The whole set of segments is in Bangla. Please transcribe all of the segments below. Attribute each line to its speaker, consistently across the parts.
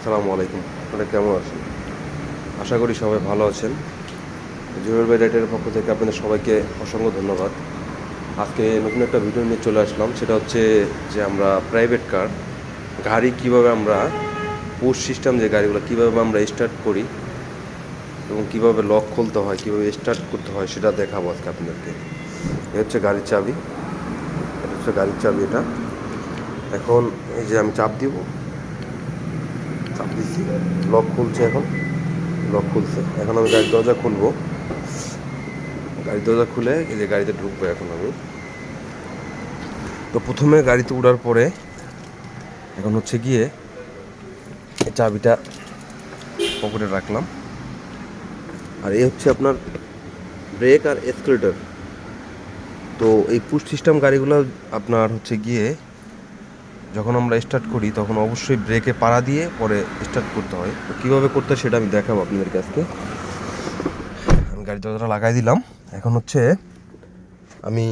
Speaker 1: আসসালামু আলাইকুম। আপনারা কেমন আছেন? আশা করি সবাই ভালো আছেন। জুয়েল ভাই রাইডারের পক্ষ থেকে আপনাদের সবাইকে অসংখ্য ধন্যবাদ। আজকে নতুন একটা ভিডিও নিয়ে চলে আসলাম। সেটা হচ্ছে যে আমরা প্রাইভেট কার গাড়ি কীভাবে আমরা পুশ সিস্টেম, যে গাড়িগুলো কীভাবে আমরা স্টার্ট করি এবং কীভাবে লক খুলতে হয়, কীভাবে স্টার্ট করতে হয় সেটা দেখাবো আজকে আপনাদেরকে। এ হচ্ছে গাড়ির চাবি, এটা হচ্ছে গাড়ির চাবি। এটা এখন এই যে আমি চাপ দিচ্ছি, লক খুলছে। এখন লক খুলছে। এখন আমি গাড়ির দরজা খুলবো। গাড়ির দরজা খুলে এই যে গাড়িতে ঢুকবো এখন আমি। তো প্রথমে গাড়িতে ওঠার পরে এখন হচ্ছে গিয়ে চাবিটা পকেটে রাখলাম। আর এই হচ্ছে আপনার ব্রেক আর এসকেলেটর। তো এই পুশ সিস্টেম গাড়িগুলো আপনার হচ্ছে গিয়ে যখন আমরা স্টার্ট করি তখন অবশ্যই ব্রেকে পাড়া দিয়ে পরে স্টার্ট করতে হয়। তো কীভাবে করতে হয় সেটা আমি দেখাবো আপনাদের কাছে। আমি গাড়ির দরজাটা লাগাই দিলাম। এখন হচ্ছে আমি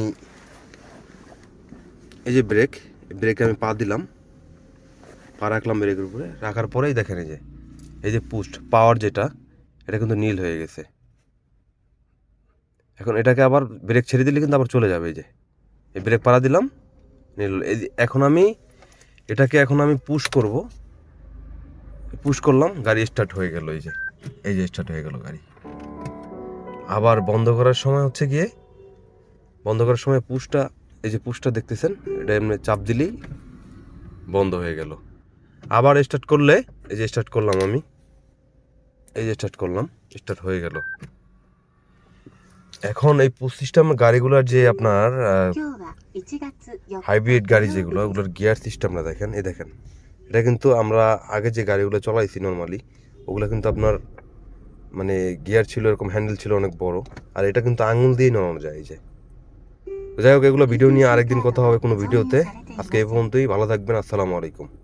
Speaker 1: এই যে ব্রেকে আমি পা দিলাম, পা রাখলাম ব্রেকের উপরে। রাখার পরেই দেখেন এই যে পুশ পাওয়ার যেটা, এটা কিন্তু নীল হয়ে গেছে। এখন এটাকে আবার ব্রেক ছেড়ে দিলে কিন্তু আবার চলে যাবে। এই ব্রেক পাড়া দিলাম, নীল। এই এখন আমি পুশ করব। পুশ করলাম, গাড়ি স্টার্ট হয়ে গেল। এই যে স্টার্ট হয়ে গেল গাড়ি। আবার বন্ধ করার সময় পুশটা, এই যে পুশটা দেখতেছেন, এটা এমনি চাপ দিলেই বন্ধ হয়ে গেল। আবার স্টার্ট করলে এই যে স্টার্ট করলাম আমি, এই যে স্টার্ট করলাম, স্টার্ট হয়ে গেল। এখন এই পুশ সিস্টেম গাড়িগুলোর যে আপনার হাইব্রিড গাড়ি যেগুলো, ওগুলোর গিয়ার সিস্টেমটা দেখেন। দেখেন, এটা কিন্তু আমরা আগে যে গাড়িগুলো চলাইছি নর্মালি, ওগুলো কিন্তু আপনার মানে গিয়ার ছিল, এরকম হ্যান্ডেল ছিল অনেক বড়। আর এটা কিন্তু আঙুল দিয়েই নামানো যায়। যাই হোক, এগুলো ভিডিও নিয়ে আরেকদিন কথা হবে কোনো ভিডিওতে। আজকে এই পর্যন্তই। ভালো থাকবেন। আসসালামু আলাইকুম।